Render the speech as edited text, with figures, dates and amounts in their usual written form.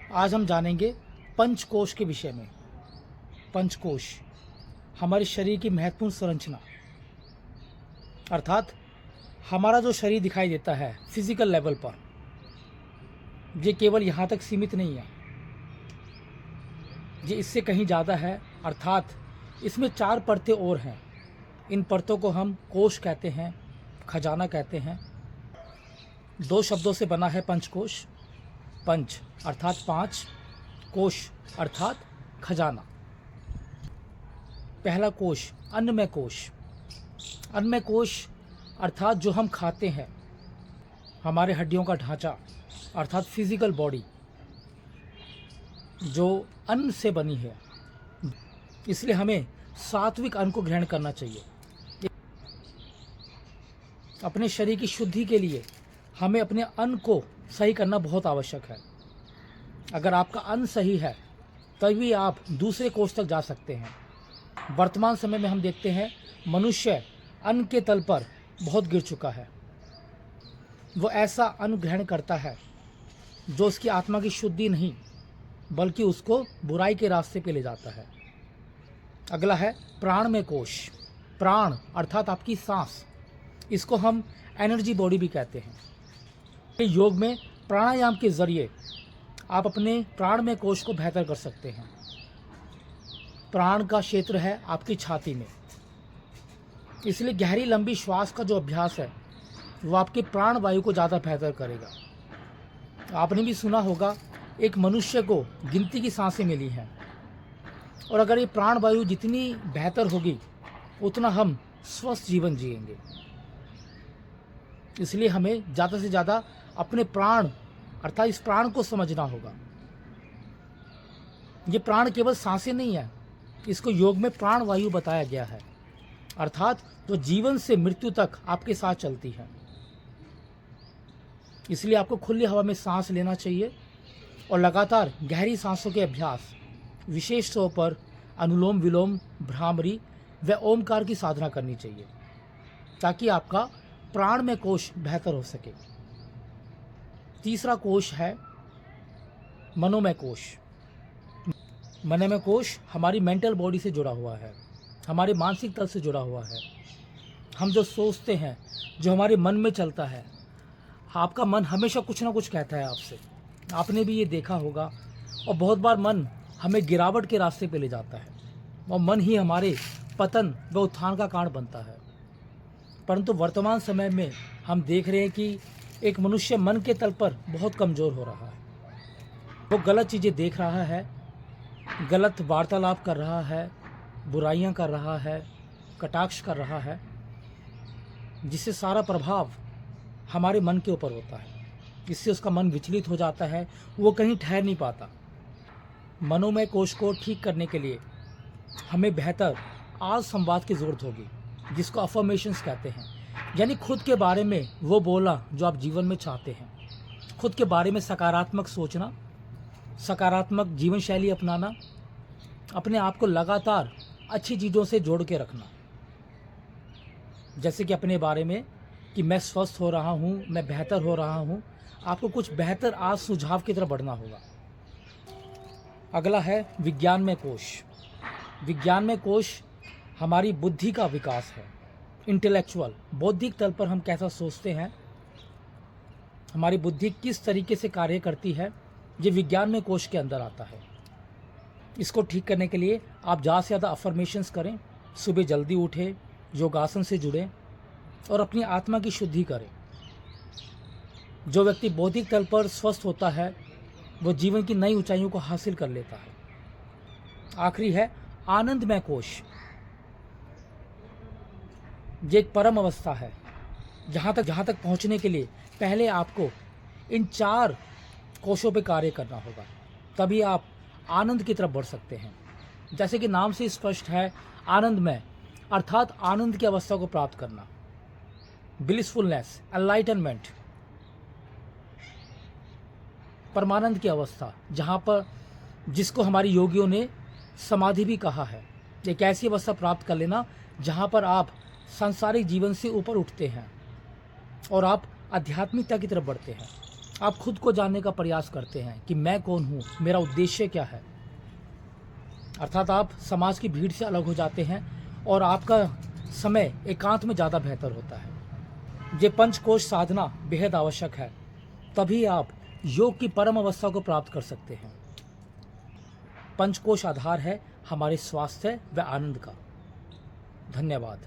आज हम जानेंगे पंचकोश के विषय में। पंचकोश हमारे शरीर की महत्वपूर्ण संरचना, अर्थात हमारा जो शरीर दिखाई देता है फिजिकल लेवल पर, ये केवल यहाँ तक सीमित नहीं है, ये इससे कहीं ज़्यादा है। अर्थात इसमें 4 परतें और हैं। इन परतों को हम कोश कहते हैं, खजाना कहते हैं। 2 शब्दों से बना है पंचकोश। पंच अर्थात 5, कोश अर्थात खजाना। पहला कोश अन्नमय कोश। अन्नमय कोश अर्थात जो हम खाते हैं, हमारे हड्डियों का ढांचा अर्थात फिजिकल बॉडी जो अन्न से बनी है, इसलिए हमें सात्विक अन्न को ग्रहण करना चाहिए। अपने शरीर की शुद्धि के लिए हमें अपने अन्न को सही करना बहुत आवश्यक है। अगर आपका अन्न सही है तभी आप दूसरे कोष तक जा सकते हैं। वर्तमान समय में हम देखते हैं मनुष्य अन्न के तल पर बहुत गिर चुका है। वो ऐसा अन्न ग्रहण करता है जो उसकी आत्मा की शुद्धि नहीं बल्कि उसको बुराई के रास्ते पे ले जाता है। अगला है प्राणमय कोश। प्राण अर्थात आपकी सांस, इसको हम एनर्जी बॉडी भी कहते हैं। योग में प्राणायाम के जरिए आप अपने प्राणमय कोश को बेहतर कर सकते हैं। प्राण का क्षेत्र है आपकी छाती में, इसलिए गहरी लंबी श्वास का जो अभ्यास है वो आपके प्राण वायु को ज़्यादा बेहतर करेगा। आपने भी सुना होगा एक मनुष्य को गिनती की सांसें मिली हैं, और अगर ये प्राण वायु जितनी बेहतर होगी उतना हम स्वस्थ जीवन जिएंगे। इसलिए हमें ज़्यादा से ज़्यादा अपने प्राण अर्थात इस प्राण को समझना होगा। ये प्राण केवल सांसें नहीं है, इसको योग में प्राण वायु बताया गया है, अर्थात जो जीवन से मृत्यु तक आपके साथ चलती है। इसलिए आपको खुली हवा में सांस लेना चाहिए और लगातार गहरी सांसों के अभ्यास, विशेष तौर पर अनुलोम विलोम, भ्रामरी व ओमकार की साधना करनी चाहिए ताकि आपका प्राणमय कोश बेहतर हो सके। तीसरा कोश है मनोमय कोश। मनोमय कोश हमारी मेंटल बॉडी से जुड़ा हुआ है, हमारे मानसिक तल से जुड़ा हुआ है। हम जो सोचते हैं, जो हमारे मन में चलता है, आपका मन हमेशा कुछ ना कुछ कहता है आपसे। आपने भी ये देखा होगा, और बहुत बार मन हमें गिरावट के रास्ते पे ले जाता है और मन ही हमारे पतन व उत्थान का कारण बनता है। परंतु वर्तमान समय में हम देख रहे हैं कि एक मनुष्य मन के तल पर बहुत कमज़ोर हो रहा है। वो गलत चीज़ें देख रहा है, गलत वार्तालाप कर रहा है, बुराइयां कर रहा है, कटाक्ष कर रहा है, जिससे सारा प्रभाव हमारे मन के ऊपर होता है। इससे उसका मन विचलित हो जाता है, वो कहीं ठहर नहीं पाता। मनोमय कोश को ठीक करने के लिए हमें बेहतर आज संवाद की ज़रूरत होगी, जिसको अफर्मेशंस कहते हैं, यानी खुद के बारे में वो बोलना जो आप जीवन में चाहते हैं। खुद के बारे में सकारात्मक सोचना, सकारात्मक जीवन शैली अपनाना, अपने आप को लगातार अच्छी चीज़ों से जोड़ के रखना। जैसे कि अपने बारे में कि मैं स्वस्थ हो रहा हूँ, मैं बेहतर हो रहा हूँ। आपको कुछ बेहतर आज सुझाव की तरफ बढ़ना होगा। अगला है विज्ञानमय कोश। विज्ञानमय कोश हमारी बुद्धि का विकास है। इंटेलेक्चुअल, बौद्धिक तल पर हम कैसा सोचते हैं, हमारी बुद्धि किस तरीके से कार्य करती है, ये विज्ञानमय कोश के अंदर आता है। इसको ठीक करने के लिए आप ज़्यादा से ज़्यादा अफर्मेशंस करें, सुबह जल्दी उठें, योगासन से जुड़ें और अपनी आत्मा की शुद्धि करें। जो व्यक्ति बौद्धिक तल पर स्वस्थ होता है वो जीवन की नई ऊंचाइयों को हासिल कर लेता है। आखिरी है आनंदमय कोश। ये एक परम अवस्था है जहाँ तक पहुँचने के लिए पहले आपको इन 4 कोशों पे कार्य करना होगा, तभी आप आनंद की तरफ बढ़ सकते हैं। जैसे कि नाम से स्पष्ट है, आनंदमय अर्थात आनंद की अवस्था को प्राप्त करना, ब्लिसफुलनेस, एनलाइटनमेंट, परमानंद की अवस्था, जहाँ पर जिसको हमारी योगियों ने समाधि भी कहा है। एक ऐसी अवस्था प्राप्त कर लेना जहाँ पर आप सांसारिक जीवन से ऊपर उठते हैं और आप आध्यात्मिकता की तरफ बढ़ते हैं। आप खुद को जानने का प्रयास करते हैं कि मैं कौन हूँ, मेरा उद्देश्य क्या है। अर्थात आप समाज की भीड़ से अलग हो जाते हैं और आपका समय एकांत में ज़्यादा बेहतर होता है। ये पंचकोश साधना बेहद आवश्यक है, तभी आप योग की परम अवस्था को प्राप्त कर सकते हैं। पंचकोश आधार है हमारे स्वास्थ्य व आनंद का। धन्यवाद।